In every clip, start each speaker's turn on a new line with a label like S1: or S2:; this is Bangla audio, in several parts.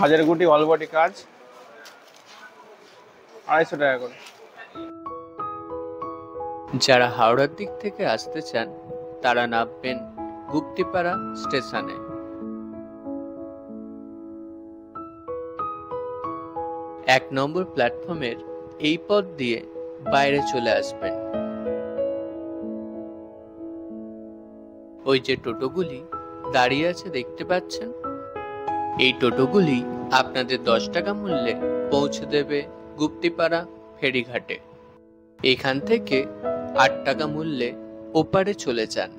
S1: হাজারগুটি অল বডি কাজ 250 টাকা করে।
S2: যারা হাওড়ার দিক থেকে আসতে চান তারা নামবেন গুপ্তিপাড়া স্টেশনে। 1 নম্বর প্ল্যাটফর্মের এই পথ দিয়ে বাইরে চলে আসবেন। ওই যে টোটোগুলি দাঁড়িয়ে আছে দেখতে পাচ্ছেন, এই টোটোগুলি আপনাদের 10 টাকা মূল্যে পৌঁছে দেবে গুপ্তিপাড়া ফেরিঘাটে। এখান থেকে 8 টাকা মূল্যে ওপারে চলে যান।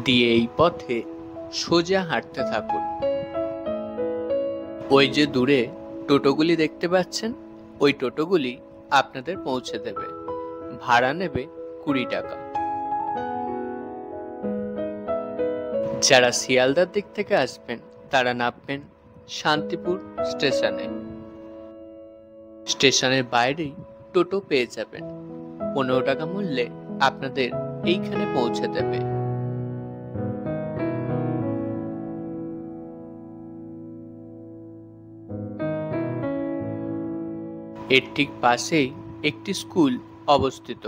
S2: দিয়ে এই পথে সোজা হাঁটতে থাকুন। ওই যে দূরে টোটোগুলি দেখতে পাচ্ছেন, ওই টোটোগুলি আপনাদের পৌঁছে দেবে। ভাড়া নেবে 20 টাকা। যারা শিয়ালদার দিক থেকে আসবেন তারা নামবেন শান্তিপুর স্টেশনে। স্টেশনের বাইরেই টোটো পেয়ে যাবেন। 15 টাকা মূল্যে আপনাদের এইখানে পৌঁছে দেবে। এর ঠিক পাশেই একটি স্কুল অবস্থিত।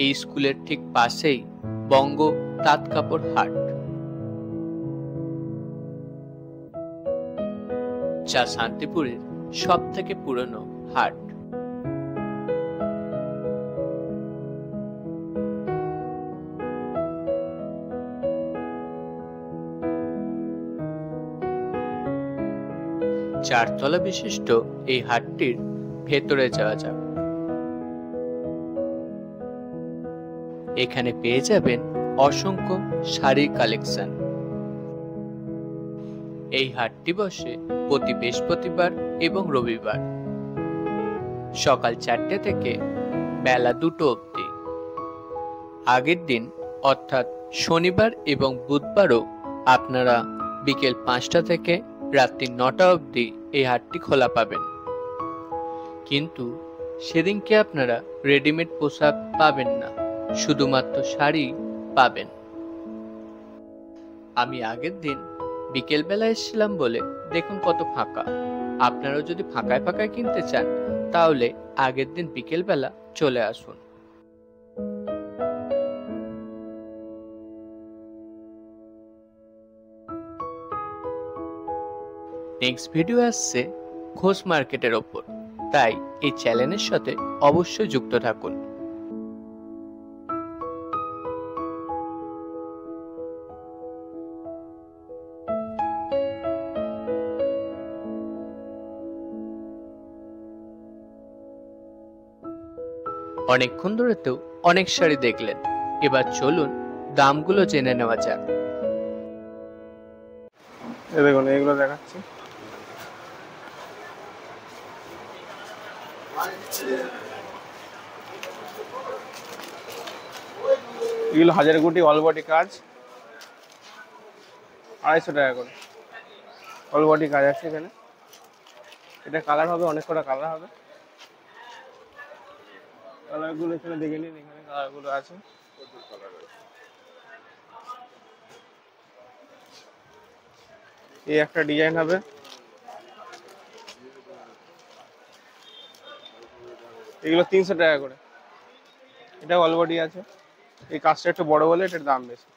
S2: এই স্কুলের ঠিক পাশেই বঙ্গ তাঁত কাপড় হাট, যা শান্তিপুরের সব থেকে পুরনো হাট। চারতলা বিশিষ্ট এই হাটটির ভেতরে যাওয়া যাক। এখানে পেয়ে যাবেন অসংখ্য শাড়ির কালেকশন। এই হাটটি বসে প্রতি বৃহস্পতিবার এবং রবিবার সকাল 4টে থেকে বেলা 2টো অবধি। আগের দিন অর্থাৎ শনিবার এবং বুধবারও আপনারা বিকেল 5টা থেকে রাত্রি 9টা অবধি এই হাটটি খোলা পাবেন। কিন্তু সেদিনকে আপনারা রেডিমেড পোশাক পাবেন না, শুধুমাত্র শাড়ি পাবেন। আমি আগের দিন বিকেল বেলা এসেছিলাম বলে দেখুন কত ফাঁকা। আপনারাও যদি ফাঁকায় ফাঁকায় কিনতে চান তাহলে আগের দিন বিকেল বেলা চলে আসুন। নেক্সট ভিডিও আসছে ঘোষ মার্কেটের ওপর, তাই এই চ্যানেলের সাথে অবশ্যই যুক্ত থাকুন। অনেকক্ষণ ধরে তো অনেক শাড়ি দেখলেন, এবার চলুন দামগুলো জেনে নেওয়া যাক।
S1: দেখুন এইগুলো দেখাচ্ছি। এগুলো হাজারগুটি অল বডি কাজ 250 টাকা করে। অল বডি কাজ আছে এখানে। এটা কালার হবে, অনেক কটা কালার হবে। কালারগুলো এখানে দেখে নিন, এখানে কালারগুলো আছে। এই একটা ডিজাইন হবে, এগুলো 300 টাকা করে। এটা অল বডি আছে। এই কাজটা একটু বড় বলে এটার দাম বেশি।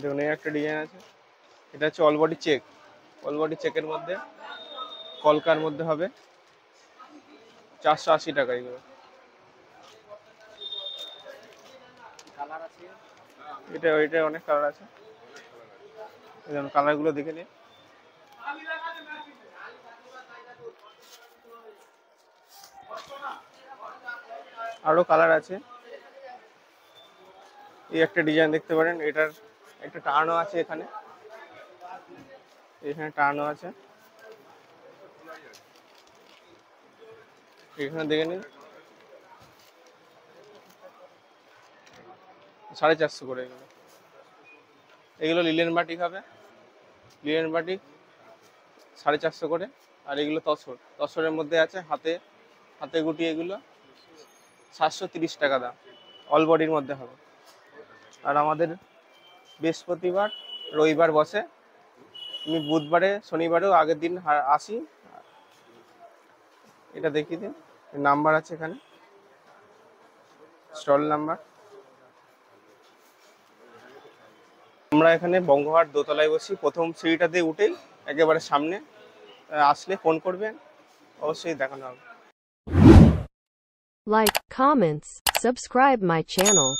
S1: দেখুন এই একটা ডিজাইন আছে, এটা হচ্ছে all body check. All body চেকের মধ্যে কলকার মধ্যে হবে 480 টাকা। এগুলো এটা অনেক কালার আছে, যেমন কালারগুলো দেখে নিন। আরো কালার আছে। এই একটা ডিজাইন দেখতে পারেন, এটার একটা টার্নও আছে এখানে, এখানে টার্নও আছে, এখানে দেখে নিন 450 করে। এগুলো লিলেন বাটিক হবে, লিলেন বাটিক 450 করে। আর এগুলো তসর, তসরের মধ্যে আছে হাতে হাতে গুটি, এগুলো 730 টাকা দাম, অল বডির মধ্যে হবে। আর আমাদের বৃহস্পতিবার রবিবার বসে, আমি বুধবারে শনিবারেও আগের দিন আসি। এটা দেখিয়ে দিন, নাম্বার আছে এখানে, স্টল নাম্বার। আমরা এখানে বঙ্গহাট দোতলায় বসি, প্রথম সিঁড়িটা দিয়ে উঠেই একেবারে সামনে। আসলে ফোন করবেন, অবশ্যই দেখানো হবে।
S3: Like, comments, subscribe my channel.